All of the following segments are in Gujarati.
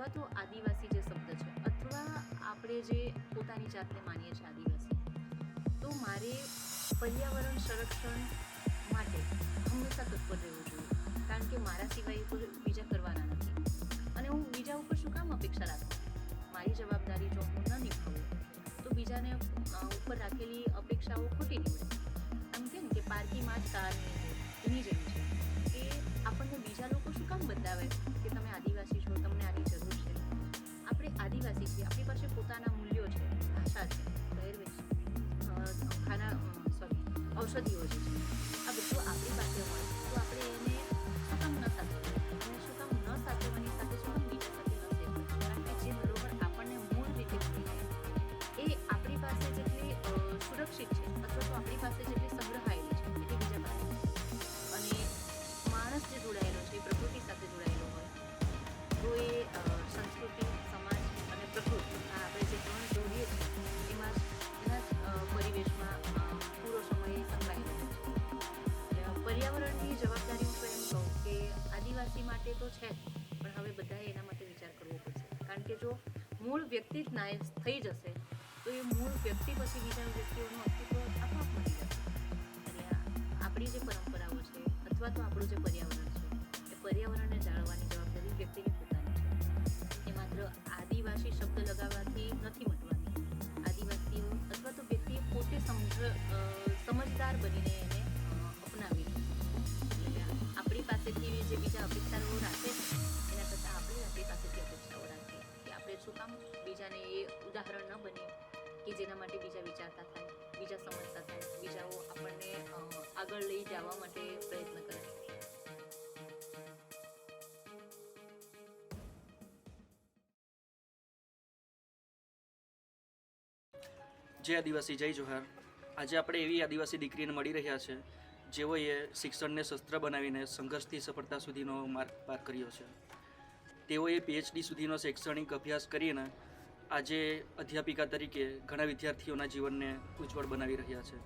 અથવા તો આદિવાસી જે શબ્દ છે અથવા આપણે જે પોતાની જાતને માનીએ છીએ આદિવાસી, તો મારે પર્યાવરણ સંરક્ષણ માટે હંમેશા તત્પર રહેવું જોઈએ, કારણ કે મારા સિવાય તો બીજા કરવાના નથી અને હું બીજા ઉપર શું કામ અપેક્ષા રાખું? મારી જવાબદારી જો હું ન નિભાવું તો બીજાને ઉપર રાખેલી અપેક્ષાઓ ખોટી નીવડે. આમ કે ને કે પારકીમાં જ કાર એની જેમ છે કે આપણને બીજા લોકો શું કામ બતાવે કે તમે આદિવાસી છો, તમને આની જરૂર છે. આપણે આદિવાસી છીએ, આપણી પાસે પોતાના મૂલ્યો છે, ભાષા છે, પહેરવેશ, ઔષધિઓ જે છે, આ બધું આપણી પાસે હોય તો આપણે એને શું કામ ન સાચવવું અને શું કામ ન સાચવવાની સાથે શું કામ બીજા સાથે ન શેર કરવું? કારણ કે જે બરોબર આપણને મૂળ રીતે મળી છે એ આપણી પાસે જેટલી સુરક્ષિત છે અથવા તો આપણી પાસે જેટલી સંગ્રહાયેલી છે એટલી બીજા પાસે. અને માણસ જે જોડાયેલો છે એ પ્રકૃતિ સાથે જોડાયેલો હોય તો એ સંસ્કૃતિ, સમાજ અને પ્રકૃતિ આ આપણે જે ત્રણ જોડીએ છીએ એમાં એના પરિવેશમાં પૂરો સમય સંકળાયેલો હોય છે. પર્યાવરણની જવાબદારી હું તો એમ કહું કે આદિવાસી માટે તો છે જ, પણ હવે બધાએ એના માટે વિચાર કરવો પડશે. કારણ કે જો મૂળ વ્યક્તિ જ નાશ થઈ જશે તો એ મૂળ વ્યક્તિ પછી બીજા વ્યક્તિઓનું અસ્તિત્વ આપોઆપ મળી જશે. એટલે આપણી જે પરંપરાઓ છે અથવા તો આપણું જે પર્યાવરણ છે એ પર્યાવરણને જાળવવાની જવાબદારી વ્યક્તિની પોતાની છે. એ માત્ર આદિવાસી શબ્દ લગાવવાથી નથી મટવાની. આદિવાસીઓ અથવા તો વ્યક્તિએ પોતે સમજદાર બનીને એને અપનાવી. એટલે આપણી પાસેથી જે બીજા અપેક્ષાઓ રાખે છે એના કરતાં આપણે આપણી પાસેથી અપેક્ષાઓ રાખીએ કે આપણે શું કામ બીજાને એ ઉદાહરણ ન બનીએ કે જેના માટે બીજા વિચારતા થાય, બીજા સમજતા થાય, બીજાઓ આપણને આગળ લઈ જવા માટે પ્રયત્ન કરે. જય આદિવાસી, જય જોહાર. આજે આપણે એવી આદિવાસી દીકરીને મળી રહ્યા છે જેઓએ શિક્ષણને શસ્ત્ર બનાવીને સંઘર્ષથી સફળતા સુધીનો માર્ગ પાર કર્યો છે. તેઓએ PhD સુધીનો શૈક્ષણિક અભ્યાસ કરીને આજે અધ્યાપિકા તરીકે ઘણા વિદ્યાર્થીઓના જીવનને ઉજ્જવળ બનાવી રહ્યા છે.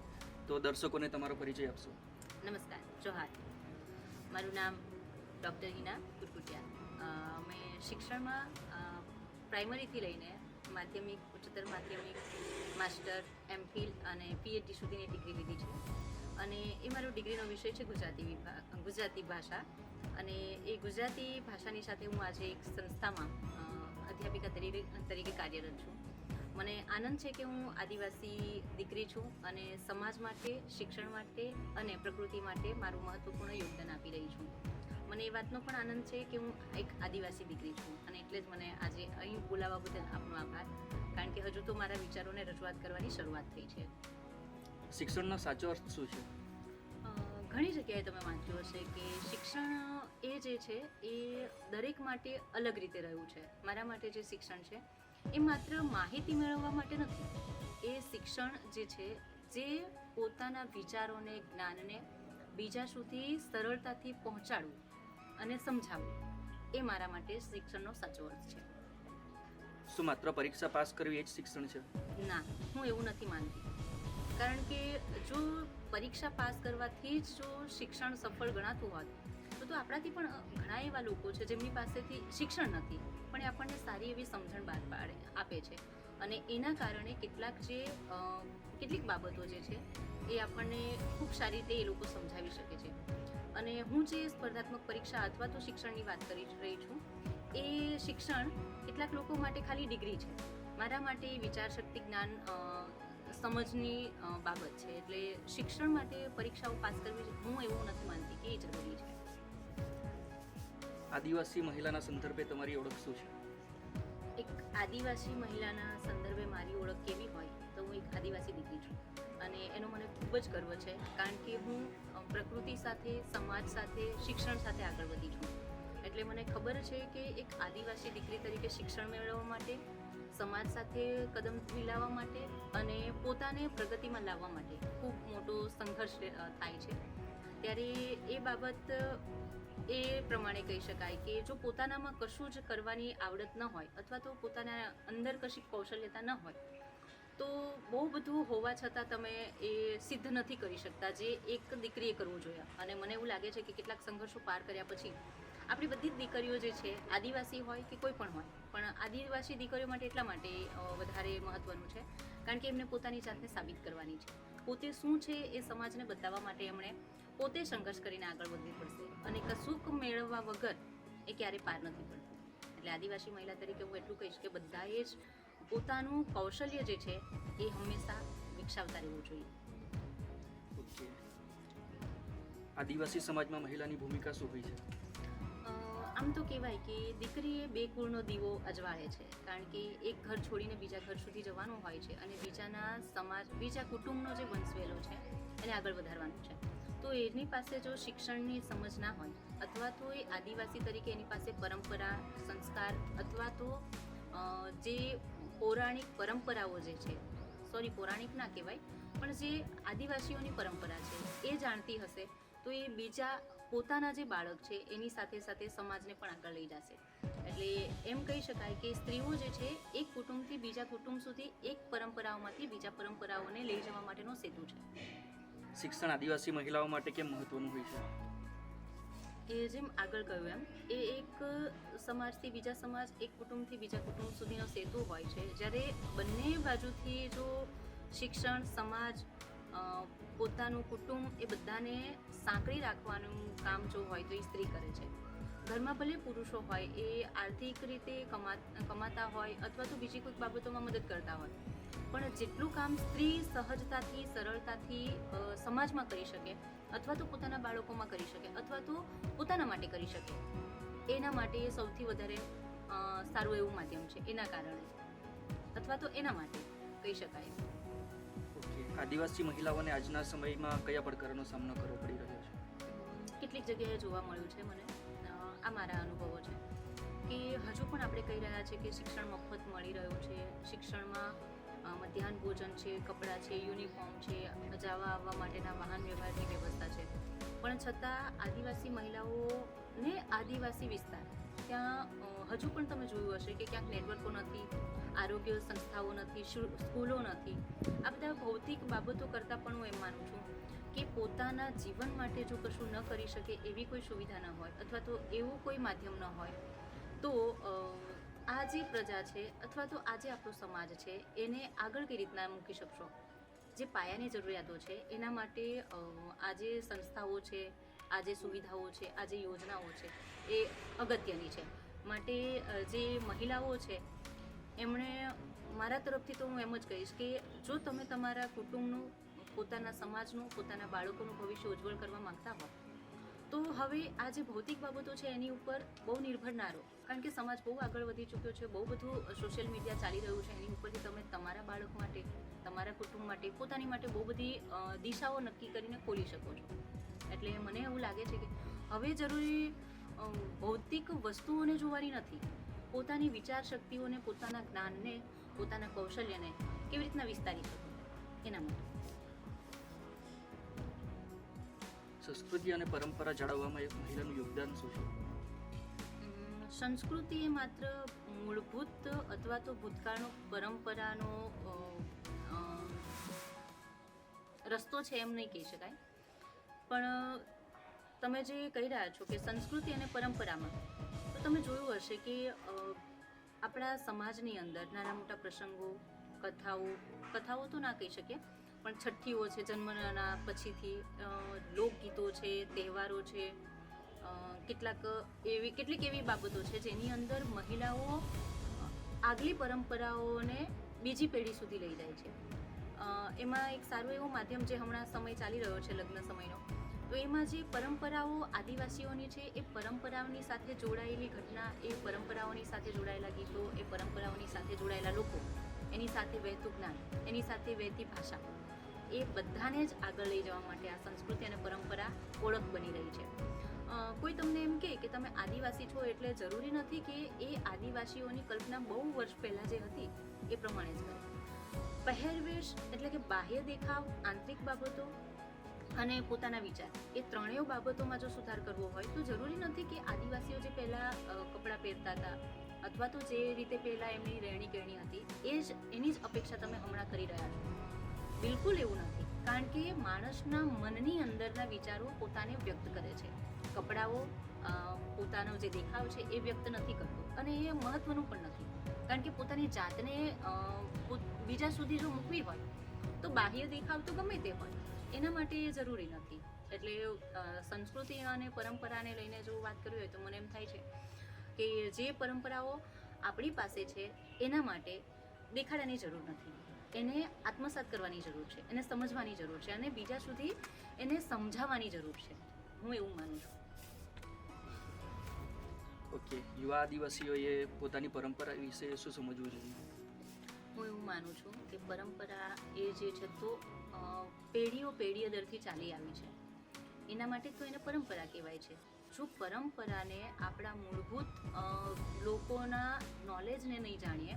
તો દર્શકોને તમારો પરિચય આપશો. નમસ્કાર, જોહાર. મારું નામ ડૉક્ટર હિના કુરકુટિયા. મેં શિક્ષણમાં પ્રાઇમરીથી લઈને માધ્યમિક, ઉચ્ચતર માધ્યમિક, માસ્ટર, MPhil અને PhD સુધીની ડિગ્રી લીધી છે. અને એ મારો ડિગ્રીનો વિષય છે ગુજરાતી ભાષા. અને એ ગુજરાતી ભાષાની સાથે હું આજે એક સંસ્થામાં અધ્યાપિકા તરીકે કાર્યરત છું. મને આનંદ છે કે હું આદિવાસી દીકરી છું અને સમાજ માટે, શિક્ષણ માટે અને પ્રકૃતિ માટે મારું મહત્વપૂર્ણ યોગદાન આપી રહી છું. મને એ વાતનો પણ આનંદ છે કે હું એક આદિવાસી દીકરી છું અને એટલે જ મને આજે અહીં બોલાવવા બદલ આપનો આભાર. કારણ કે હજુ તો મારા વિચારોને રજૂઆત કરવાની શરૂઆત થઈ છે. શિક્ષણનો સાચો અર્થ શું છે? ઘણી જગ્યાએ તમે વાંચ્યું હશે કે શિક્ષણ એ જે છે એ દરેક માટે અલગ રીતે રહ્યું છે. મારા માટે જે શિક્ષણ છે એ માત્ર માહિતી મેળવવા માટે નથી. એ શિક્ષણ જે છે જે પોતાના વિચારોને, જ્ઞાનને બીજા સુધી સરળતાથી પહોંચાડવું અને સમજાવવું, એ મારા માટે શિક્ષણનો સાચો અર્થ છે. શું માત્ર પરીક્ષા પાસ કરવી એ જ શિક્ષણ છે? ના, હું એવું નથી માનતી. કારણ કે જો પરીક્ષા પાસ કરવાથી જ જો શિક્ષણ સફળ ગણાતું હોત તો આપણાથી પણ ઘણા એવા લોકો છે જેમની પાસેથી શિક્ષણ નથી પણ એ આપણને સારી એવી સમજણ બહાર આપે છે. અને એના કારણે કેટલીક બાબતો જે છે એ આપણને ખૂબ સારી રીતે એ લોકો સમજાવી શકે છે. અને હું જે સ્પર્ધાત્મક પરીક્ષા અથવા તો શિક્ષણની વાત કરી રહી છું એ શિક્ષણ કેટલાક લોકો માટે ખાલી ડિગ્રી છે. મારા માટે વિચારશક્તિ, જ્ઞાન, સમજની બાબત છે. એટલે શિક્ષણ માટે પરીક્ષાઓ પાસ કરવી હું એવું નથી માનતી કે એ જરૂરી છે. આદિવાસી મહિલાના સંદર્ભે તમારી ઓળખ શું છે? એક આદિવાસી મહિલાના સંદર્ભે મારી ઓળખ કેવી હોય તો હું એક આદિવાસી દીકરી છું અને એનો મને ખૂબ જ ગર્વ છે. કારણ કે હું પ્રકૃતિ સાથે, સમાજ સાથે, શિક્ષણ સાથે આગળ વધી છું. એટલે મને ખબર છે કે એક આદિવાસી દીકરી તરીકે શિક્ષણ મેળવવા માટે, સમાજ સાથે કદમ મિલાવવા માટે અને પોતાને પ્રગતિમાં લાવવા માટે ખૂબ મોટો સંઘર્ષ થાય છે. ત્યારે એ બાબત એ પ્રમાણે કહી શકાય કે જો પોતાનામાં કશું જ કરવાની આવડત ન હોય અથવા તો પોતાના અંદર કશી કૌશલ્યતા ન હોય તો બહુ બધું હોવા છતાં તમે એ સિદ્ધ નથી કરી શકતા જે એક દીકરીએ કરવું જોઈએ. અને મને એવું લાગે છે કે કેટલાક સંઘર્ષો પાર કર્યા પછી આપણી બધી જ દીકરીઓ જે છે આદિવાસી હોય કે કોઈ પણ હોય, પણ આદિવાસી દીકરીઓ માટે એટલા માટે વધારે મહત્વનું છે કારણ કે એમને પોતાની જાતને સાબિત કરવાની છે. પોતે શું છે એ સમાજને બતાવવા માટે એમણે પોતે સંઘર્ષ કરીને આગળ વધવું પડશે અને કશુંક મેળવવા વગર એ ક્યારેય પાર નથી પડતું. એટલે આદિવાસી મહિલા તરીકે હું એટલું કહીશ કે બધાએ જ પોતાનું કૌશલ્ય જે છે એ હંમેશા વિકસાવતા રહેવું જોઈએ. ઓકે. આદિવાસી સમાજમાં મહિલાની ભૂમિકા શું હોય છે? આમ તો કહેવાય કે દીકરી એ બે કુળનો દીવો અજવાળે છે કારણ કે એક ઘર છોડીને બીજા ઘર સુધી જવાનું હોય છે અને બીજાના સમાજ, બીજા કુટુંબનો જે વંશવેલો છે એને આગળ વધારવાનું છે. તો એની પાસે જો શિક્ષણની સમજ ના હોય અથવા તો એ આદિવાસી તરીકે એની પાસે પરંપરા, સંસ્કાર અથવા તો જે પૌરાણિક પરંપરાઓ જે છે, સોરી પૌરાણિક ના કહેવાય પણ જે આદિવાસીઓની પરંપરા છે એ જાણતી હશે તો એ બીજા પોતાના જે બાળક છે એની સાથે સાથે સમાજને પણ આગળ લઈ જશે. એટલે એમ કહી શકાય કે સ્ત્રીઓ જે છે એક કુટુંબથી બીજા કુટુંબ સુધી એક પરંપરાઓમાંથી બીજા પરંપરાઓને લઈ જવા માટેનો સેતુ છે. શિક્ષણ આદિવાસી મહિલાઓ માટે કેમ મહત્વનું હોય છે? એ જેમ આગળ કહ્યું એમ એ એક સમાજથી બીજા સમાજ, એક કુટુંબથી બીજા કુટુંબ સુધીનો સેતુ હોય છે. જ્યારે બંને બાજુથી જો શિક્ષણ, સમાજ, પોતાનું કુટુંબ એ બધાને સાંકળી રાખવાનું કામ જો હોય તો એ સ્ત્રી કરે છે. ઘરમાં ભલે પુરુષો હોય એ આર્થિક રીતે કમાતા હોય અથવા તો બીજી કોઈક બાબતોમાં મદદ કરતા હોય, પણ જેટલું કામ સ્ત્રી સહજતાથી, સરળતાથી સમાજમાં કરી શકે અથવા તો પોતાના બાળકોમાં કરી શકે અથવા તો પોતાના માટે કરી શકે, એના માટે એ સૌથી વધારે સારું એવું માધ્યમ છે. એના કારણે અથવા તો એના માટે કહી શકાય. ઓકે. આદિવાસી મહિલાઓને આજના સમયમાં કયા પડકારોનો સામનો કરવો પડી રહ્યો છે? કેટલીક જગ્યાએ જોવા મળ્યું છે મને, આ મારા અનુભવો છે કે હજુ પણ આપણે કહી રહ્યા છીએ કે શિક્ષણ મફત મળી રહ્યું છે, શિક્ષણમાં મધ્યાહન ભોજન છે, કપડાં છે, યુનિફોર્મ છે, જવા આવવા માટેના વાહન વ્યવહારની વ્યવસ્થા છે, પણ છતાં આદિવાસી મહિલાઓને આદિવાસી વિસ્તાર ત્યાં હજુ પણ તમે જોયું હશે કે ક્યાંક નેટવર્કો નથી, આરોગ્ય સંસ્થાઓ નથી, સ્કૂલો નથી. આ બધા ભૌતિક બાબતો કરતાં પણ હું એમ માનું છું કે પોતાના જીવન માટે જો કશું ન કરી શકે એવી કોઈ સુવિધા ન હોય અથવા તો એવું કોઈ માધ્યમ ન હોય તો આ જે પ્રજા છે અથવા તો આ જે આપણો સમાજ છે એને આગળ કઈ રીતના મૂકી શકશો? જે પાયાની જરૂરિયાતો છે એના માટે આ જે સંસ્થાઓ છે, આ જે સુવિધાઓ છે, આ જે યોજનાઓ છે એ અગત્યની છે. માટે જે મહિલાઓ છે એમણે, મારા તરફથી તો હું એમ જ કહીશ કે જો તમે તમારા કુટુંબનું, પોતાના સમાજનું, પોતાના બાળકોનું ભવિષ્ય ઉજ્જવળ કરવા માંગતા હો તો હવે આ જે ભૌતિક બાબતો છે એની ઉપર બહુ નિર્ભર ના રહો કારણ કે સમાજ બહુ આગળ વધી ચૂક્યો છે, બહુ બધું સોશિયલ મીડિયા ચાલી રહ્યું છે, એની ઉપરથી તમે તમારા બાળક માટે, તમારા કુટુંબ માટે, પોતાની માટે બહુ બધી દિશાઓ નક્કી કરીને ખોલી શકો છો. એટલે મને એવું લાગે છે કે હવે જરૂરી ભૌતિક વસ્તુઓને જોવાની નથી, પોતાની વિચાર શક્તિઓને, પોતાના જ્ઞાનને, પોતાના કૌશલ્યને કેવી રીતના વિસ્તારી શકો એના માટે. સંસ્કૃતિ અને પરંપરા જાળવવામાં એક મહિલાનું યોગદાન શું છે? સંસ્કૃતિ એ માત્ર મૂળભૂત અથવા તો ભૂતકાળનો પરંપરાનો રસ્તો છે એમ નહીં કહી શકાય, પણ તમે જે કહી રહ્યા છો કે સંસ્કૃતિ અને પરંપરામાં, તો તમે જોયું હશે કે આપણા સમાજની અંદર નાના મોટા પ્રસંગો, કથાઓ તો ના કહી શકીએ પણ છઠ્ઠીઓ છે, જન્મના પછીથી લોકગીતો છે, તહેવારો છે, કેટલીક એવી બાબતો છે જેની અંદર મહિલાઓ આગલી પરંપરાઓને બીજી પેઢી સુધી લઈ જાય છે. એમાં એક સારું એવું માધ્યમ જે હમણાં સમય ચાલી રહ્યો છે લગ્ન સમયનો, તો એમાં જે પરંપરાઓ આદિવાસીઓની છે એ પરંપરાઓની સાથે જોડાયેલી ઘટના, એ પરંપરાઓની સાથે જોડાયેલા ગીતો, એ પરંપરાઓની સાથે જોડાયેલા લોકો, એની સાથે વહેતું જ્ઞાન, એની સાથે વહેતી ભાષા, એ બધાને જ આગળ લઈ જવા માટે આ સંસ્કૃતિ અને પરંપરા ઓળખ બની રહી છે. કોઈ તમને એમ કહે કે તમે આદિવાસી છો એટલે જરૂરી નથી કે એ આદિવાસીઓની કલ્પના બહુ વર્ષ પહેલાં જે હતી એ પ્રમાણે જ કરે. પહેરવેશ એટલે કે બાહ્ય દેખાવ, આંતરિક બાબતો અને પોતાના વિચાર, એ ત્રણેય બાબતોમાં જો સુધાર કરવો હોય તો જરૂરી નથી કે આદિવાસીઓ જે પહેલાં કપડાં પહેરતા હતા અથવા તો જે રીતે પહેલાં એમની રહેણી કહેણી હતી એની જ અપેક્ષા તમે હમણાં કરી રહ્યા છો. બિલકુલ એવું નથી, કારણ કે માણસના મનની અંદરના વિચારો પોતાને વ્યક્ત કરે છે. કપડાઓ પોતાનો જે દેખાવ છે એ વ્યક્ત નથી કરતો, અને એ મહત્વનું પણ નથી. કારણ કે પોતાની જાતને બીજા સુધી જો મૂકવી હોય તો બાહ્ય દેખાવ તો ગમે તે હોય, એના માટે એ જરૂરી નથી. એટલે સંસ્કૃતિ અને પરંપરાને લઈને જો વાત કરવી હોય તો મને એમ થાય છે કે જે પરંપરાઓ આપણી પાસે છે એના માટે દેખાડાની જરૂર નથી, એને આત્મસાત કરવાની જરૂર છે, એને સમજવાની જરૂર છે, અને બીજા સુધી એને સમજાવવાની જરૂર છે. હું એવું માનું છું. ઓકે, યુવા આદિવાસીઓએ પોતાની પરંપરા વિશે શું સમજવું જોઈએ? હું એવું માનું છું કે પરંપરા એ જે છે તો પેઢીઓ દરથી ચાલી આવી છે, એના માટે તો એને પરંપરા કહેવાય છે. જો પરંપરાને આપણા મૂળભૂત લોકોના નોલેજને નહીં જાણીએ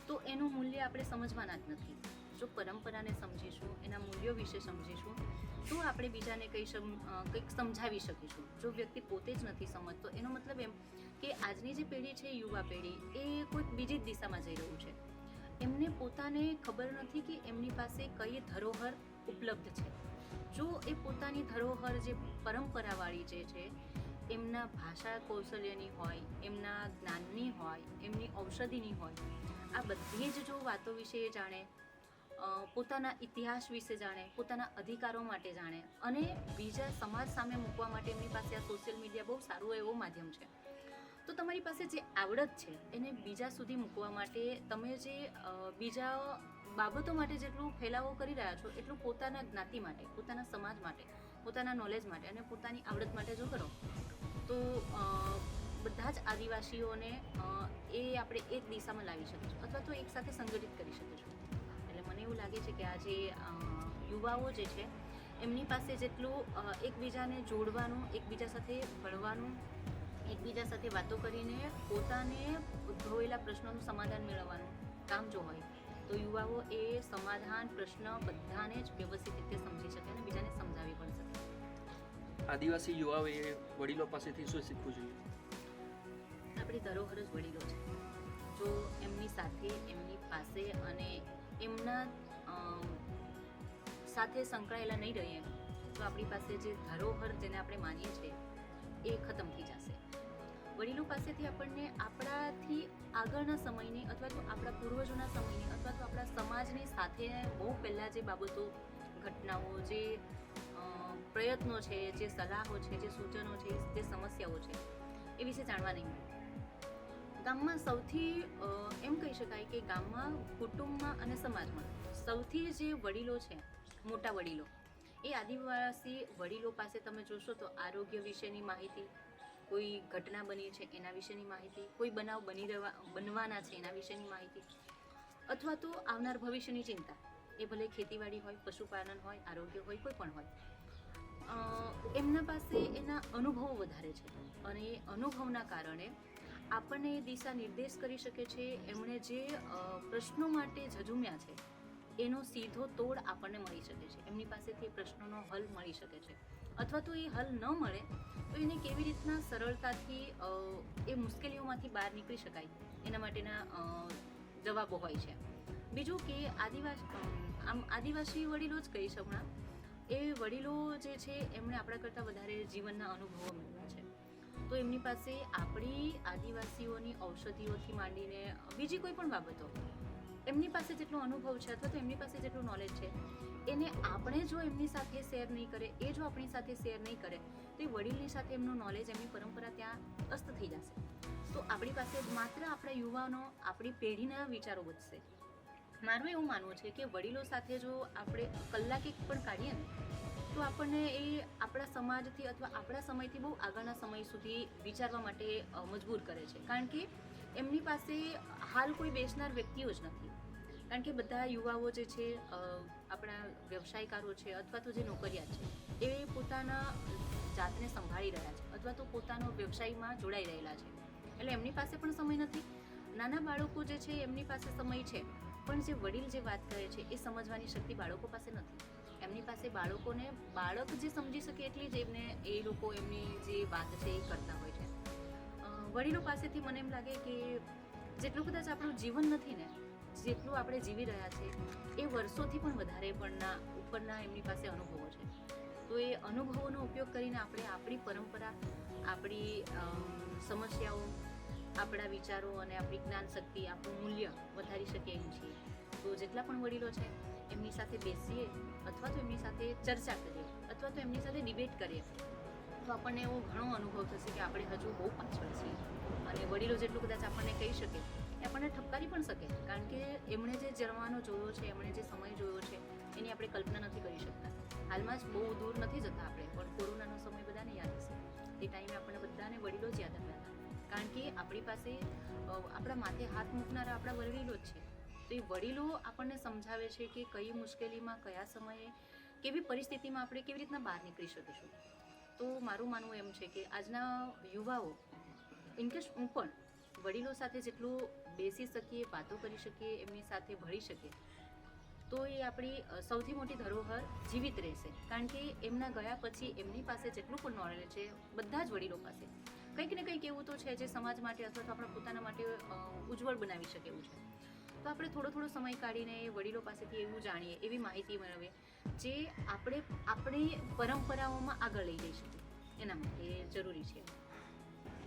તો એનું મૂલ્ય આપણે સમજવાના જ નથી. જો પરંપરાને સમજીશું, એના મૂલ્યો વિશે સમજીશું તો આપણે બીજાને કંઈક સમજાવી શકીશું. જો વ્યક્તિ પોતે જ નથી સમજતો, એનો મતલબ એમ કે આજની જે પેઢી છે, યુવા પેઢી, એ કોઈક બીજી જ દિશામાં જઈ રહ્યું છે. એમને પોતાને ખબર નથી કે એમની પાસે કઈ ધરોહર ઉપલબ્ધ છે. જો એ પોતાની ધરોહર જે પરંપરાવાળી જે છે, એમના ભાષા કૌશલ્યની હોય, એમના જ્ઞાનની હોય, એમની ઔષધિની હોય, આ બધી જ જો વાતો વિશે એ જાણે, પોતાના ઇતિહાસ વિશે જાણે, પોતાના અધિકારો માટે જાણે, અને બીજા સમાજ સામે મૂકવા માટે એમની પાસે આ સોશિયલ મીડિયા બહુ સારું એવો માધ્યમ છે. તો તમારી પાસે જે આવડત છે એને બીજા સુધી મૂકવા માટે તમે જે બીજા બાબતો માટે જેટલું ફેલાવો કરી રહ્યા છો એટલું પોતાના જ્ઞાતિ માટે, પોતાના સમાજ માટે, પોતાના નોલેજ માટે અને પોતાની આવડત માટે જો કરો તો બધા જ આદિવાસીઓને એ આપણે એક દિશામાં લાવી શકીશું અથવા તો એક સાથે સંગઠિત કરી શકીશું. એટલે મને એવું લાગે છે કે આ જે યુવાઓ જે છે એમની પાસે જેટલું એકબીજાને જોડવાનું, એકબીજા સાથે ભળવાનું, એકબીજા સાથે વાતો કરીને પોતાને ઉદ્ભવેલા પ્રશ્નોનું સમાધાન મેળવવાનું કામ જો હોય તો યુવાઓ એ સમાધાન પ્રશ્ન બધાને જ વ્યવસ્થિત રીતે સમજી શકે અને બીજાને સમજાવી પણ શકે. આદિવાસી યુવાઓએ વડીલો પાસેથી શું શીખવું જોઈએ? આપણી ધરોહર જ વડીલો છે. જો એમની સાથે, એમની પાસે અને એમના સાથે સંકળાયેલા નહીં રહીએ તો આપણી પાસે જે ધરોહર જેને આપણે માનીએ છીએ એ ખતમ થઈ જશે. વડીલો પાસેથી આપણને આપણાથી આગળના સમયની અથવા તો આપણા પૂર્વજોના સમયની અથવા તો આપણા સમાજની સાથે બહુ પહેલાં જે બાબતો, ઘટનાઓ, જે પ્રયત્નો છે, જે સલાહો છે, જે સૂચનો છે, જે સમસ્યાઓ છે એ વિશે જાણવા નહીં મળે. ગામમાં સૌથી એમ કહી શકાય કે ગામમાં, કુટુંબમાં અને સમાજમાં સૌથી જે વડીલો છે, મોટા વડીલો, એ આદિવાસી વડીલો પાસે તમે જોશો તો આરોગ્ય વિશેની માહિતી, કોઈ ઘટના બની છે એના વિશેની માહિતી, કોઈ બનાવ બનવાના છે એના વિશેની માહિતી, અથવા તો આવનાર ભવિષ્યની ચિંતા, એ ભલે ખેતીવાડી હોય, પશુપાલન હોય, આરોગ્ય હોય, કોઈ પણ હોય, એમના પાસે એના અનુભવો વધારે છે અને એ અનુભવના કારણે આપણને એ દિશા નિર્દેશ કરી શકે છે. એમણે જે પ્રશ્નો માટે ઝઝુમ્યા છે એનો સીધો તોડ આપણને મળી શકે છે. એમની પાસેથી એ પ્રશ્નોનો હલ મળી શકે છે, અથવા તો એ હલ ન મળે તો એને કેવી રીતના સરળતાથી એ મુશ્કેલીઓમાંથી બહાર નીકળી શકાય એના માટેના જવાબો હોય છે. બીજું કે આદિવાસી વડીલો જ કહીશ હમણાં, એ વડીલો જે છે એમણે આપણા કરતાં વધારે જીવનના અનુભવો મેળવ્યા છે. તો એમની પાસે આપણી આદિવાસીઓની ઔષધિઓથી માંડીને બીજી કોઈ પણ બાબતો, એમની પાસે જેટલો અનુભવ છે અથવા તો એમની પાસે જેટલું નોલેજ છે એને આપણે જો એમની સાથે શેર નહીં કરે, એ જો આપણી સાથે શેર નહીં કરે તો એ વડીલની સાથે એમનું નોલેજ, એમની પરંપરા ત્યાં અસ્ત થઈ જશે. તો આપણી પાસે માત્ર આપણા યુવાનો, આપણી પેઢીના વિચારો વધશે. મારું એવું માનવું છે કે વડીલો સાથે જો આપણે કલાક એક પણ કાઢીએ ને તો આપણને એ આપણા સમાજથી અથવા આપણા સમયથી બહુ આગળના સમય સુધી વિચારવા માટે મજબૂર કરે છે. કારણ કે એમની પાસે હાલ કોઈ બેસનાર વ્યક્તિઓ જ નથી. કારણ કે બધા યુવાઓ જે છે, આપણા વ્યવસાયકારો છે અથવા તો જે નોકરિયાત છે, એ પોતાના જાતને સંભાળી રહ્યા છે અથવા તો પોતાનો વ્યવસાયમાં જોડાઈ રહેલા છે. એટલે એમની પાસે પણ સમય નથી. નાના બાળકો જે છે એમની પાસે સમય છે, પણ જે વડીલ જે વાત કરે છે એ સમજવાની શક્તિ બાળકો પાસે નથી. એમની પાસે બાળક જે સમજી શકે એટલી જ એમને એ લોકો એમની જે વાત છે એ કરતા હોય છે. વડીલો પાસેથી મને એમ લાગે કે જેટલું કદાચ આપણું જીવન નથી ને, જેટલું આપણે જીવી રહ્યા છે એ વર્ષોથી પણ વધારે ઉપરના એમની પાસે અનુભવો છે. તો એ અનુભવોનો ઉપયોગ કરીને આપણે આપણી પરંપરા, આપણી સમસ્યાઓ, આપણા વિચારો અને આપણી જ્ઞાન શક્તિ, આપણું મૂલ્ય વધારી શકીએ એમ છીએ. તો જેટલા પણ વડીલો છે એમની સાથે બેસીએ અથવા તો એમની સાથે ચર્ચા કરીએ અથવા તો એમની સાથે ડિબેટ કરીએ તો આપણને એવો ઘણો અનુભવ થશે કે આપણે હજુ બહુ પાછળ છીએ. અને વડીલો જેટલું કદાચ આપણને કહી શકે એ આપણને ઠપકારી પણ શકે, કારણ કે એમણે જે જમાનો જોયો છે, એમણે જે સમય જોયો છે એની આપણે કલ્પના નથી કરી શકતા. હાલમાં જ બહુ દૂર નથી જતા આપણે, પણ કોરોનાનો સમય બધાને યાદ હશે. તે ટાઈમે આપણને બધાને વડીલો જ યાદ આવ્યા હતા, કારણ કે આપણી પાસે આપણા માથે હાથ મૂકનારા આપણા વડીલો જ છે. તો એ વડીલો આપણને સમજાવે છે કે કઈ મુશ્કેલીમાં, કયા સમયે, કેવી પરિસ્થિતિમાં આપણે કેવી રીતના બહાર નીકળી શકીશું. તો મારું માનવું એમ છે કે આજના યુવાઓ, ઇનકેસ હું પણ વડીલો સાથે જેટલું બેસી શકીએ, વાતો કરી શકીએ, એમની સાથે ભળી શકીએ, તો એ આપણી સૌથી મોટી ધરોહર જીવિત રહેશે. કારણ કે એમના ગયા પછી એમની પાસે જેટલું પણ નોલેજ છે બધા જ વડીલો પાસે કંઈક ને કંઈક એવું તો છે જે સમાજ માટે અથવા તો આપણા પોતાના માટે ઉજ્જવળ બનાવી શકે એવું છે. તો આપણે થોડો સમય કાઢીને વડીલો પાસેથી એવું જાણીએ, એવી માહિતી મેળવીએ જે આપણી પરંપરાઓમાં આગળ લઈ જઈ શકીએ, એના માટે જરૂરી છે.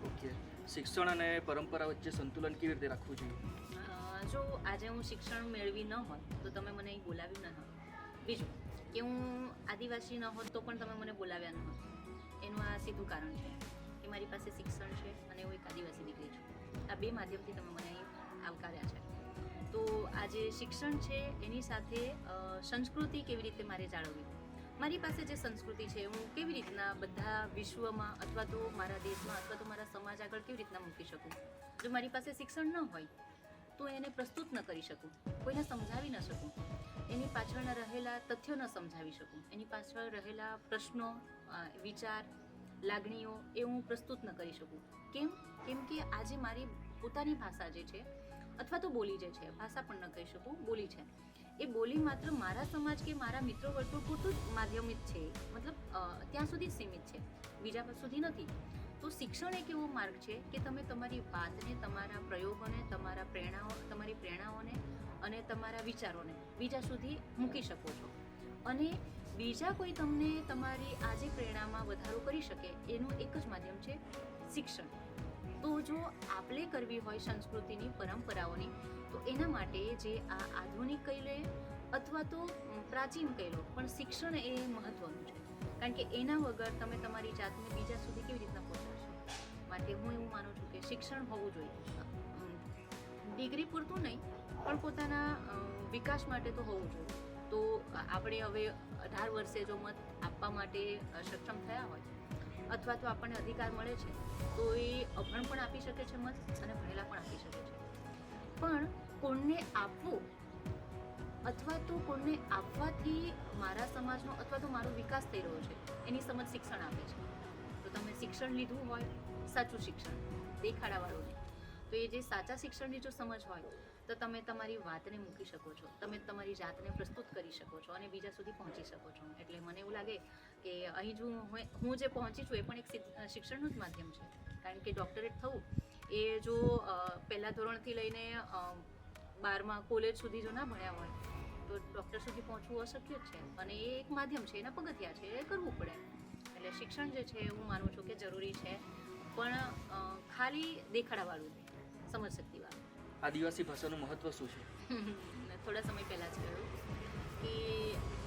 ઓકે, શિક્ષણ અને પરંપરા વચ્ચે સંતુલન કેવી રીતે રાખવું જોઈએ? જો આજે હું શિક્ષણ મેળવી ન હોત તો તમે મને અહીં બોલાવ્યું ન હોત. બીજું કે હું આદિવાસી ન હોત તો પણ તમે મને બોલાવ્યા ન હોત. એનું આ સીધું કારણ છે કે મારી પાસે શિક્ષણ છે અને હું એક આદિવાસી દીકરી છું. આ બે માધ્યમથી તમે મને અહીં આવકાર્યા છે. તો આ જે શિક્ષણ છે એની સાથે સંસ્કૃતિ કેવી રીતે મારે જાળવવી, મારી પાસે જે સંસ્કૃતિ છે હું કેવી રીતના બધા વિશ્વમાં અથવા તો મારા દેશમાં અથવા તો મારા સમાજ આગળ કેવી રીતના મૂકી શકું. જો મારી પાસે શિક્ષણ ન હોય તો એને પ્રસ્તુત ન કરી શકું, કોઈને સમજાવી ન શકું, એની પાછળના રહેલા તથ્યો ન સમજાવી શકું, એની પાછળ રહેલા પ્રશ્નો, વિચાર, લાગણીઓ એ હું પ્રસ્તુત ન કરી શકું. કેમ કે આજે મારી પોતાની ભાષા જે છે અથવા તો બોલી જે છે, ભાષા પણ ન કહી શકું, બોલી છે, એ બોલી માત્ર મારા સમાજ કે મારા મિત્રો વર્તુળ પૂરતું જ માધ્યમિત છે, મતલબ ત્યાં સુધી સીમિત છે, બીજા સુધી નથી. તો શિક્ષણ એક એવો માર્ગ છે કે તમે તમારી વાતને, તમારા પ્રયોગોને, તમારી પ્રેરણાઓને અને તમારા વિચારોને બીજા સુધી મૂકી શકો છો. અને બીજા કોઈ તમને તમારી આજે પ્રેરણામાં વધારો કરી શકે એનું એક જ માધ્યમ છે શિક્ષણ. તો જો આપણે કરવી હોય સંસ્કૃતિની, પરંપરાઓની, તો એના માટે જે આ આધુનિક કહી લે અથવા તો પ્રાચીન કહી લો, પણ શિક્ષણ એ મહત્વનું છે. કારણ કે એના વગર તમે તમારી જાતને બીજા સુધી કેવી રીતના પહોંચાડશો. માટે હું એવું માનું છું કે શિક્ષણ હોવું જોઈએ. ડિગ્રી પૂરતું નહીં, પણ પોતાના વિકાસ માટે તો હોવું જોઈએ. તો આપણે હવે 18 વર્ષે જો મત આપવા માટે સક્ષમ થયા હોય અથવા તો આપણને અધિકાર મળે છે તો એ અભણ પણ આપી શકે છે મત અને ભણેલા પણ આપી શકે છે. પણ કોણને આપવું અથવા તો કોણને આપવાથી મારા સમાજનો અથવા તો મારો વિકાસ થઈ રહ્યો છે એની સમજ શિક્ષણ આપે છે. તો તમે શિક્ષણ લીધું હોય, સાચું શિક્ષણ, દેખાડાવાળું નહીં, તો એ જે સાચા શિક્ષણની જો સમજ હોય તો તમે તમારી વાતને મૂકી શકો છો, તમે તમારી જાતને પ્રસ્તુત કરી શકો છો અને બીજા સુધી પહોંચી શકો છો. એટલે મને એવું લાગે કે અહીં જો હું જે પહોંચી છું એ પણ એક શિક્ષણનું જ માધ્યમ છે. કારણ કે ડૉક્ટરેટ થવું એ જો પહેલા ધોરણથી લઈને 12મા કોલેજ સુધી જો ના ભણ્યા હોય તો ડૉક્ટર સુધી પહોંચવું અશક્ય જ છે. અને એ એક માધ્યમ છે, એના પગથિયા છે, એ કરવું પડે. એટલે શિક્ષણ જે છે હું માનું છું કે જરૂરી છે, પણ ખાલી દેખાડાવાળું નહીં, સમજશક્તિવાળું. આદિવાસી ભાષાનું મહત્વ શું છે? થોડા સમય પહેલાં જ કહ્યું કે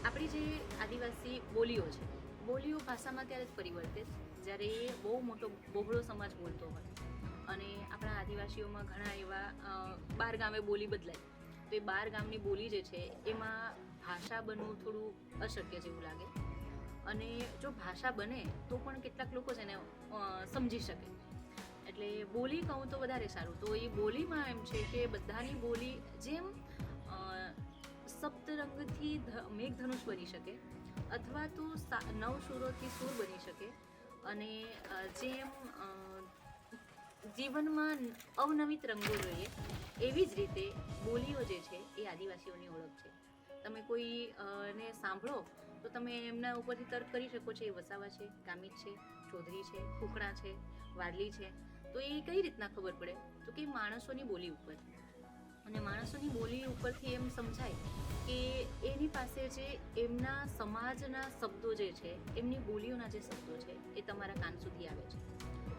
આપણી જે આદિવાસી બોલીઓ છે, બોલીઓ ભાષામાં ત્યારે જ પરિવર્તિત જ્યારે એ બહુ મોટો બહોળો સમાજ બોલતો હોય. અને આપણા આદિવાસીઓમાં ઘણા એવા 12 ગામે બોલી બદલાય, તો એ 12 ગામની બોલી જે છે એમાં ભાષા બનવું થોડું અશક્ય જેવું લાગે. અને જો ભાષા બને તો પણ કેટલાક લોકો છે એને સમજી શકે. એટલે બોલી કહું તો વધારે સારું. તો એ બોલીમાં એમ છે કે બધાની બોલી જેમ સપ્તરંગથી મેઘધનુષ બની શકે અથવા તો 9 સુરોથી સૂર બની શકે, અને જેમ જીવનમાં અવનવિત રંગો જોઈએ એવી જ રીતે બોલીઓ જે છે એ આદિવાસીઓની ઓળખ છે. તમે કોઈ ને સાંભળો તો તમે એમના ઉપરથી તર્ક કરી શકો છો એ વસાવા છે, ગામિત છે, ચૌધરી છે, કુકણા છે, વારલી છે. તો એ કઈ રીતના ખબર પડે તો કે માણસોની બોલી ઉપર. અને માણસોની બોલી ઉપરથી એમ સમજાય કે એની પાસે જે એમના સમાજના શબ્દો જે છે, એમની બોલીઓના જે શબ્દો છે એ તમારા કાન સુધી આવે છે.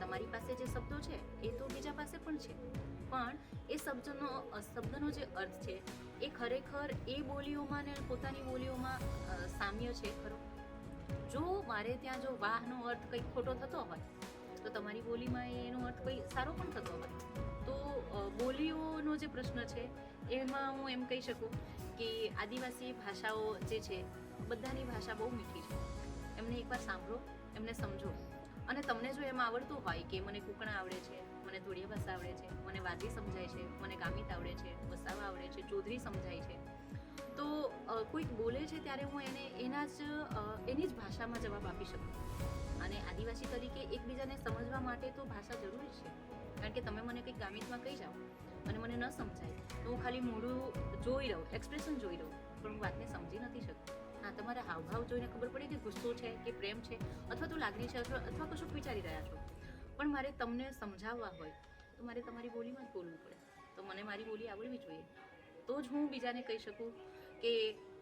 તમારી પાસે જે શબ્દો છે એ તો બીજા પાસે પણ છે, પણ એ શબ્દનો જે અર્થ છે એ ખરેખર એ બોલીઓમાં ને પોતાની બોલીઓમાં સામ્ય છે ખરો. જો મારે ત્યાં જો વાહનો અર્થ કંઈક ખોટો થતો હોય તો તમારી બોલીમાં એનો અર્થ કંઈ સારો પણ થતો હોય. તો બોલીઓનો જે પ્રશ્ન છે એમાં હું એમ કહી શકું કે આદિવાસી ભાષાઓ જે છે, બધાની ભાષા બહુ મીઠી છે. એમને એકવાર સાંભળો, એમને સમજો, અને તમને જો એમાં આવડતું હોય કે મને કુકણા આવડે છે, મને ધોળિયા ભાષા આવડે છે, મને વાદી સમજાય છે, મને ગામિત આવડે છે, વસાવા આવડે છે, ચૌધરી સમજાય છે, તો કોઈક બોલે છે ત્યારે હું એને એની જ ભાષામાં જવાબ આપી શકું. અને આદિવાસી તરીકે એકબીજાને સમજવા માટે તો ભાષા જરૂરી છે. કારણ કે તમે મને કંઈક ગામિતમાં કહી જાઓ અને મને ન સમજાય તો હું ખાલી મોઢું જોઈ રહું, એક્સપ્રેશન જોઈ રહું, પણ હું વાતને સમજી નથી શકતી. હા, તમારા હાવભાવ જોઈને ખબર પડે કે ગુસ્સો છે કે પ્રેમ છે, અથવા તો લાગણી છે, અથવા કશું વિચારી રહ્યા છો. પણ મારે તમને સમજાવવા હોય તો મારે તમારી બોલીમાં જ બોલવું પડે. તો મને મારી બોલી આવડવી જોઈએ, તો જ હું બીજાને કહી શકું કે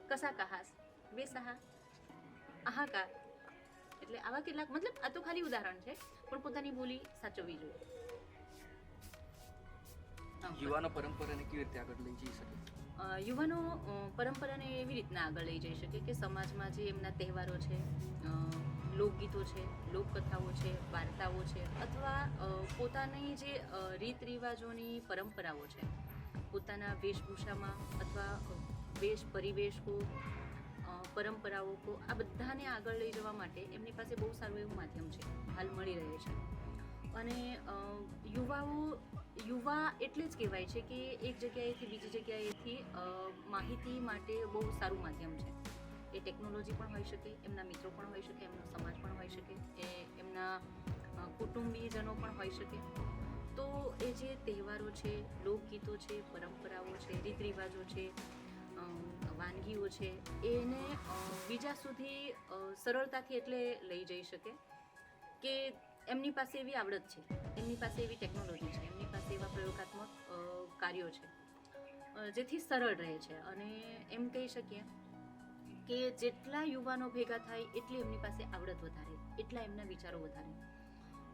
કસા કહાસ બેસહા આહાકાર. એટલે આવા કેટલાક, મતલબ આ તો ખાલી ઉદાહરણ છે, પણ પોતાની બોલી સાચવવી જોઈએ. યુવાનો પરંપરાને કેવી રીતે આગળ લઈ જઈ શકે? યુવાનો પરંપરાને એવી રીતના આગળ લઈ જઈ શકે કે સમાજમાં જે એમના તહેવારો છે, લોકગીતો છે, લોકકથાઓ છે, વાર્તાઓ છે, અથવા પોતાની જે રીત રિવાજોની પરંપરાઓ છે, પોતાના વેશભૂષામાં અથવા પરિવેશો, પરંપરાઓ, આ બધાને આગળ લઈ જવા માટે એમની પાસે બહુ સારું એવું માધ્યમ છે, હાલ મળી રહે છે. અને યુવા એટલે જ કહેવાય છે કે એક જગ્યાએથી બીજી જગ્યાએથી માહિતી માટે બહુ સારું માધ્યમ છે. એ ટેકનોલોજી પણ હોઈ શકે, એમના મિત્રો પણ હોઈ શકે, એમનો સમાજ પણ હોઈ શકે, એ એમના કુટુંબીજનો પણ હોઈ શકે. તો એ જે તહેવારો છે, લોકગીતો છે, પરંપરાઓ છે, રીત રિવાજો છે, વાનગીઓ છે, એને બીજા સુધી સરળતાથી એટલે લઈ જઈ શકે કે એમની પાસે એવી આવડત છે, એમની પાસે એવી ટેકનોલોજી છે, એમની પાસે એવા પ્રયોગાત્મક કાર્યો છે, જેથી સરળ રહે છે. અને એમ કહી શકીએ કે જેટલા યુવાનો ભેગા થાય એટલી એમની પાસે આવડત વધારે, એટલા એમના વિચારો વધારે.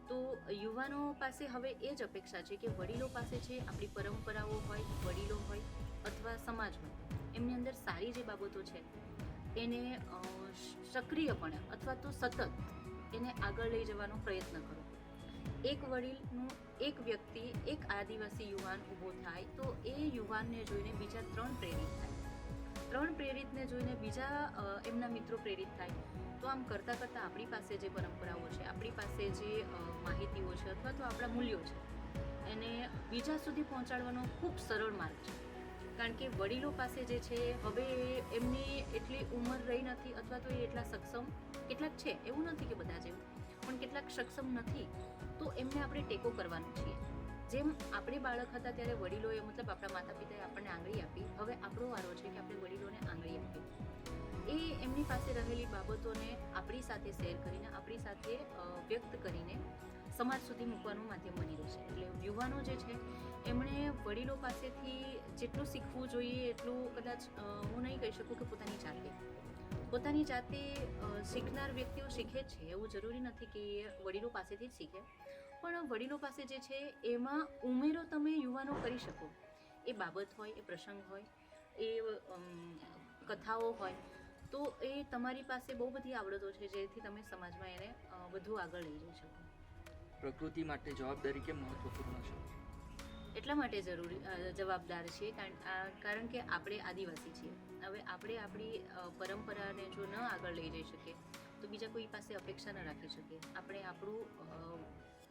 તો યુવાનો પાસે હવે એ જ અપેક્ષા છે કે વડીલો પાસે છે, આપણી પરંપરાઓ હોય, વડીલો હોય અથવા સમાજ હોય, એમની અંદર સારી જે બાબતો છે એને સક્રિયપણે અથવા તો સતત એને આગળ લઈ જવાનો પ્રયત્ન કરો. એક વડીલનું એક વ્યક્તિ, એક આદિવાસી યુવાન ઊભો થાય તો એ યુવાનને જોઈને બીજા 3 પ્રેરિત થાય, 3 પ્રેરિતને જોઈને બીજા એમના મિત્રો પ્રેરિત થાય. તો આમ કરતાં કરતાં આપણી પાસે જે પરંપરાઓ છે, આપણી પાસે જે માહિતીઓ છે, અથવા તો આપણા મૂલ્યો છે, એને બીજા સુધી પહોંચાડવાનો ખૂબ સરળ માર્ગ છે. કારણ કે વડીલો પાસે જે છે, હવે એમની એટલી ઉંમર રહી નથી, અથવા તો એ એટલા સક્ષમ, કેટલાક છે, એવું નથી કે બધા જેવું, પણ કેટલાક સક્ષમ નથી. તો એમને આપણે ટેકો કરવાનું છીએ. જેમ આપણે બાળક હતા ત્યારે વડીલોએ, મતલબ આપણા માતા પિતાએ આપણને આંગળી આપી, હવે આપણો વારો છે કે આપણે વડીલોને આંગળી આપીએ. એ એમની પાસે રહેલી બાબતોને આપણી સાથે શેર કરીને, આપણી સાથે વ્યક્ત કરીને સમાજ સુધી મૂકવાનું માધ્યમ બની રહેશે. એટલે યુવાનો જે છે એમણે વડીલો પાસેથી જેટલું શીખવું જોઈએ એટલું કદાચ હું નહીં કહી શકું કે પોતાની જાતે શીખનાર વ્યક્તિઓ શીખે જ છે, એવું જરૂરી નથી કે વડીલો પાસેથી જ શીખે, પણ વડીલો પાસે જે છે એમાં ઉમેરો તમે યુવાનો કરી શકો. એ બાબત હોય, એ પ્રસંગ હોય, એ કથાઓ હોય, તો એ તમારી પાસે બહુ બધી આવડતો છે જેથી તમે સમાજમાં એને વધુ આગળ લઈ જઈ શકો. પ્રકૃતિ માટે જવાબદારી કેમ મહત્વપૂર્ણ છે? એટલા માટે જવાબદાર છીએ કારણ કે આપણે આદિવાસી છીએ. હવે આપણે આપણી પરંપરાને જો ન આગળ લઈ જઈ શકીએ તો બીજા કોઈ પાસે અપેક્ષા ન રાખી શકીએ. આપણે આપણું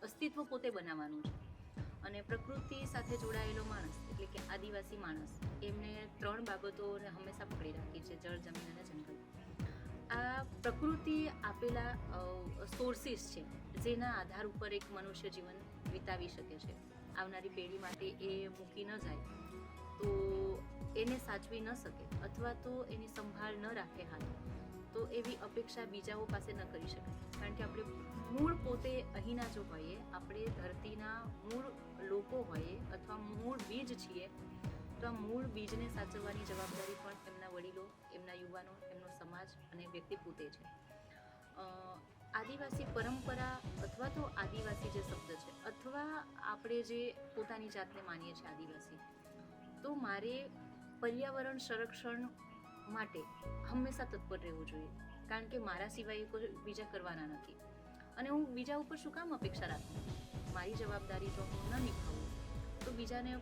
અસ્તિત્વ પોતે બનાવવાનું છે. અને પ્રકૃતિ સાથે જોડાયેલો માણસ એટલે કે આદિવાસી માણસ, એમને 3 બાબતોને હંમેશા પકડી રાખી છે: જળ, જમીન અને જંગલ. આ પ્રકૃતિ આપેલા સોર્સિસ છે જેના આધાર ઉપર એક મનુષ્ય જીવન વિતાવી શકે છે. આવનારી પેઢી માટે એ મૂકી ન જાય તો એને સાચવી ન શકે, અથવા તો એની સંભાળ ન રાખે હાલ, તો એવી અપેક્ષા બીજાઓ પાસે ન કરી શકાય. કારણ કે આપણે મૂળ પોતે અહીંના જો હોઈએ, આપણે ધરતીના મૂળ લોકો હોઈએ અથવા મૂળ બીજ છીએ, તો આ મૂળ બીજને સાચવવાની જવાબદારી પણ એમના વડીલો, એમના યુવાનો, એમનો સમાજ અને વ્યક્તિ પોતે છે. આદિવાસી પરંપરા અથવા તો આદિવાસી જે શબ્દ છે અથવા આપણે જે પોતાની જાતને માનીએ છીએ આદિવાસી, તો મારે પર્યાવરણ સંરક્ષણ માટે હંમેશા તત્પર રહેવું જોઈએ, કારણ કે મારા સિવાય કોઈ બીજા કરવાના નથી અને હું બીજા ઉપર શું કામ અપેક્ષા રાખું? મારી જવાબદારી જો હું ન નિભાવું તો બીજાને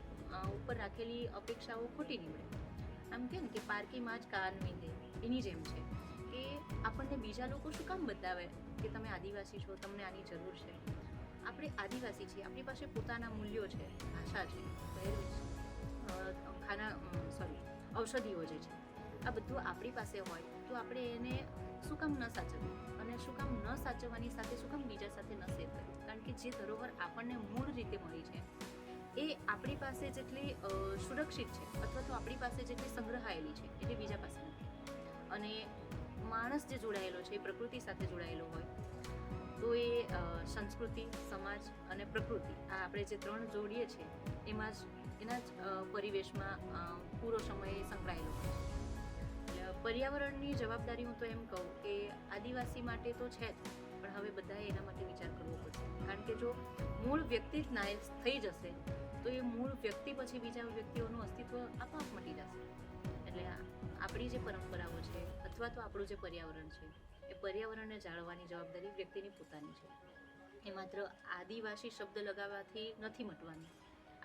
ઉપર રાખેલી અપેક્ષાઓ ખોટી નીવડે. આમ કે ને કે પારકી માં જ કાન વીંધે, એની જેમ છે કે આપણને બીજા લોકો શું કામ બતાવે કે તમે આદિવાસી છો, તમને આની જરૂર છે. આપણે આદિવાસી છીએ, આપણી પાસે પોતાના મૂલ્યો છે, ભાષા છે, પહેરવેશ, ઔષધિઓ જે છે, આ બધું આપણી પાસે હોય તો આપણે એને શું કામ ન સાચવવું અને શું કામ ન સાચવવાની સાથે શું કામ બીજા સાથે ન શેર કરવું? કારણ કે જે ધરોહર આપણને મૂળ રીતે મળી છે એ આપણી પાસે જેટલી સુરક્ષિત છે અથવા તો આપણી પાસે જેટલી સંગ્રહાયેલી છે એટલે બીજા પાસે નથી. અને માણસ જે જોડાયેલો છે એ પ્રકૃતિ સાથે જોડાયેલો હોય તો એ સંસ્કૃતિ, સમાજ અને પ્રકૃતિ, આ આપણે જે ત્રણ જોડીએ છીએ એમાં જ એના જ પરિવેશમાં પૂરો સમય સંકળાયેલો હોય છે. એટલે પર્યાવરણની જવાબદારી હું તો એમ કહું કે આદિવાસી માટે તો છે જ, પણ હવે બધાએ એના માટે વિચાર કરવો પડશે. કારણ કે જો મૂળ વ્યક્તિ જ નાશ થઈ જશે તો એ મૂળ વ્યક્તિ પછી બીજા વ્યક્તિઓનું અસ્તિત્વ આપોઆપ મટી જશે. એટલે આપણી જે પરંપરાઓ છે અથવા તો આપણું જે પર્યાવરણ છે એ પર્યાવરણને જાળવવાની જવાબદારી વ્યક્તિની પોતાની છે. એ માત્ર આદિવાસી શબ્દ લગાવવાથી નથી મટવાની.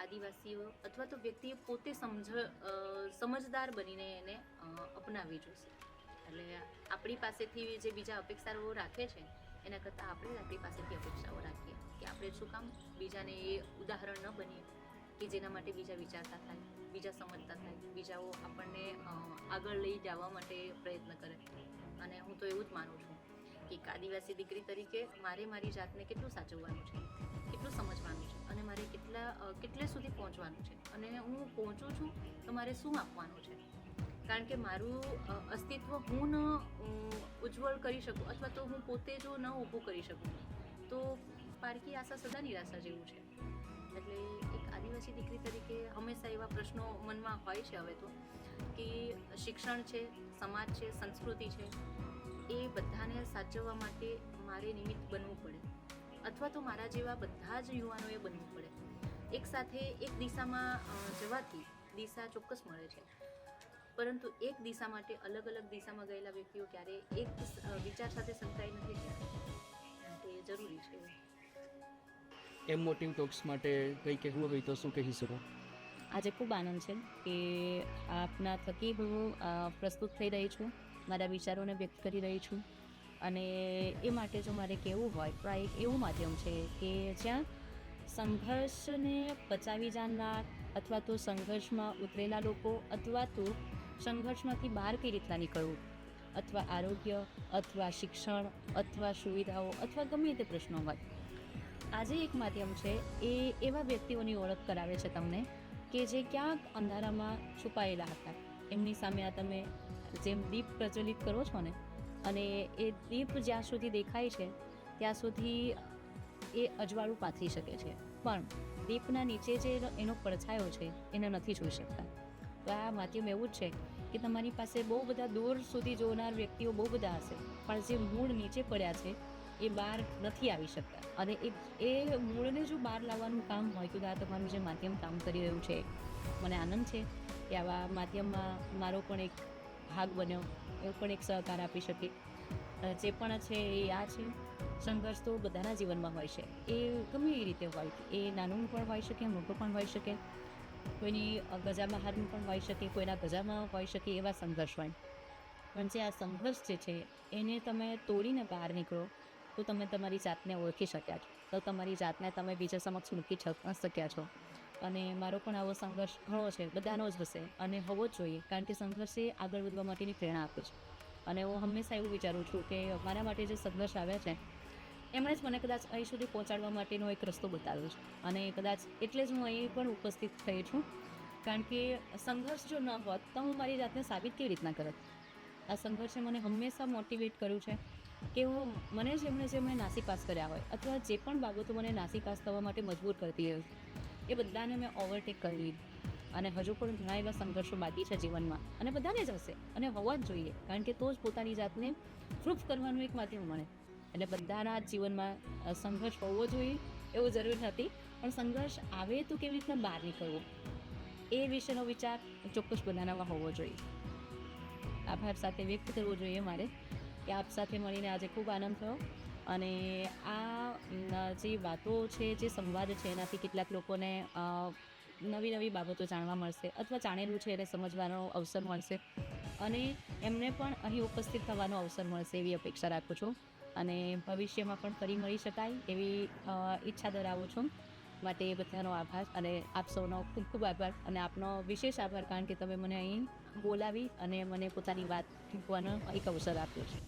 આદિવાસીઓ અથવા તો વ્યક્તિએ પોતે સમજદાર બનીને એને અપનાવવી જોઈશે. એટલે આપણી પાસેથી જે બીજા અપેક્ષાઓ રાખે છે એના કરતાં આપણે જ આપણી પાસેથી અપેક્ષાઓ રાખીએ કે આપણે શું કામ બીજાને એ ઉદાહરણ ન બનીએ કે જેના માટે બીજા વિચારતા થાય, બીજા સમજતા થાય, બીજાઓ આપણને આગળ લઈ જવા માટે પ્રયત્ન કરે. અને હું તો એવું જ માનું છું કે એક આદિવાસી દીકરી તરીકે મારે મારી જાતને કેટલું સાચવવાનું છે, કેટલું સમજવાનું છે અને મારે કેટલે સુધી પહોંચવાનું છે અને હું પહોંચું છું તો મારે શું આપવાનું છે. કારણ કે મારું અસ્તિત્વ હું ન ઉજ્જવળ કરી શકું અથવા તો હું પોતે જો ન ઊભું કરી શકું તો પારકી આશા સદા નિરાશા જેવું છે. એટલે એક આદિવાસી દીકરી તરીકે હંમેશા એવા પ્રશ્નો મનમાં હોય છે હવે તો કે શિક્ષણ છે, સમાજ છે, સંસ્કૃતિ છે, એ બધાને સાચવવા માટે મારે નિમિત્ત બનવું પડે અથવા તો મારા જેવા બધા જ યુવાનોએ બનવું પડે. એક સાથે એક દિશામાં જવાથી દિશા ચોક્કસ મળે છે, પરંતુ એક દિશા માટે અલગ અલગ દિશામાં ગયેલા વ્યક્તિઓ ક્યારેય એક વિચાર સાથે સંકળાઈ નથી ગયા. તે જરૂરી છે. એમ મોટિવ ટોક્સ માટે કંઈ કહેવું હોય તો શું કહી શકો? આજે ખૂબ આનંદ છે કે આપના થકી હું પ્રસ્તુત થઈ રહી છું, મારા વિચારોને વ્યક્ત કરી રહી છું. અને એ માટે જો મારે કહેવું હોય તો આ એક એવું માધ્યમ છે કે જ્યાં સંઘર્ષને પચાવી જાણનાર અથવા તો સંઘર્ષમાં ઉતરેલા લોકો અથવા તો સંઘર્ષમાંથી બહાર કઈ રીતના નીકળવું, અથવા આરોગ્ય અથવા શિક્ષણ અથવા સુવિધાઓ અથવા ગમે તે પ્રશ્નો હોય, આજે એક માધ્યમ છે એ એવા વ્યક્તિઓની ઓળખ કરાવે છે તમને કે જે ક્યાંક અંધારામાં છુપાયેલા હતા. એમની સામે આ તમે જેમ દીપ પ્રજ્વલિત કરો છો ને, અને એ દીપ જ્યાં સુધી દેખાય છે ત્યાં સુધી એ અજવાળું પાથરી શકે છે, પણ દીપના નીચે જે એનો પડછાયો છે એને નથી જોઈ શકતા. તો આ માધ્યમ એવું જ છે કે તમારી પાસે બહુ બધા દૂર સુધી જોનાર વ્યક્તિઓ બહુ બધા હશે, પણ જે મૂળ નીચે પડ્યા છે એ બહાર નથી આવી શકતા. અને એ મૂળને જો બહાર લાવવાનું કામ હોય તો આ તમારું જે માધ્યમ કામ કરી રહ્યું છે. મને આનંદ છે કે આવા માધ્યમમાં મારો પણ એક ભાગ બન્યો, એવો પણ એક સહકાર આપી શકે. જે પણ છે એ આ છે, સંઘર્ષ તો બધાના જીવનમાં હોય છે, એ ગમે એ રીતે હોય, એ નાનું પણ હોઈ શકે, મોટું પણ હોઈ શકે, કોઈની ગજા બહારનું પણ હોઈ શકે, કોઈના ગજામાં હોઈ શકે, એવા સંઘર્ષ હોય. પણ જે આ સંઘર્ષ જે છે એને તમે તોડીને બહાર નીકળો તો તમે તમારી જાતને ઓળખી શક્યા છો, તો તમારી જાતને તમે બીજા સમક્ષ મૂકી શક્યા છો. અને મારો પણ આવો સંઘર્ષ ઘણો છે, બધાનો જ હશે અને હોવો જ જોઈએ, કારણ કે સંઘર્ષ એ આગળ વધવા માટેની પ્રેરણા આપે છે. અને હું હંમેશા એવું વિચારું છું કે મારા માટે જે સંઘર્ષ આવ્યા છે એમણે જ મને કદાચ અહીં સુધી પહોંચાડવા માટેનો એક રસ્તો બતાવ્યો છે. અને કદાચ એટલે જ હું અહીં પણ ઉપસ્થિત થઈ છું, કારણ કે સંઘર્ષ જો ન હોત તો હું મારી જાતને સાબિત કેવી રીતના કરત. આ સંઘર્ષે મને હંમેશા મોટિવેટ કર્યું છે કે હું જેમણે નાસીપાસ કર્યા હોય અથવા જે પણ બાબતો મને નાસીપાસ થવા માટે મજબૂર કરતી હોય એ બધાને મેં ઓવરટેક કરી લીધી. અને હજુ પણ ઘણા એવા સંઘર્ષો બાકી છે જીવનમાં, અને બધાને જ હશે અને હોવા જ જોઈએ, કારણ કે તો જ પોતાની જાતને પ્રૂફ કરવાનું એક માધ્યમ મળે. એટલે બધાના જ જીવનમાં સંઘર્ષ હોવો જોઈએ એવું જરૂર નથી, પણ સંઘર્ષ આવે તો કેવી રીતના બહાર નીકળવો એ વિશેનો વિચાર ચોક્કસ બધાનામાં હોવો જોઈએ. આભાર સાથે વ્યક્ત કરવો જોઈએ મારે કે આપ સાથે મળીને આજે ખૂબ આનંદ થયો, અને આ જે વાતો છે, જે સંવાદ છે, એનાથી કેટલાક લોકોને નવી નવી બાબતો જાણવા મળશે, અથવા જાણેલું છે એને સમજવાનો અવસર મળશે, અને એમને પણ અહીં ઉપસ્થિત થવાનો અવસર મળશે એવી અપેક્ષા રાખું છું, અને ભવિષ્યમાં પણ ફરી મળી શકાય એવી ઈચ્છા ધરાવું છું. માટે બધાનો આભાર, અને આપ સૌનો ખૂબ ખૂબ આભાર, અને આપનો વિશેષ આભાર, કારણ કે તમે મને અહીં બોલાવી અને મને પોતાની વાત મૂકવાનો એક અવસર આપ્યો છે.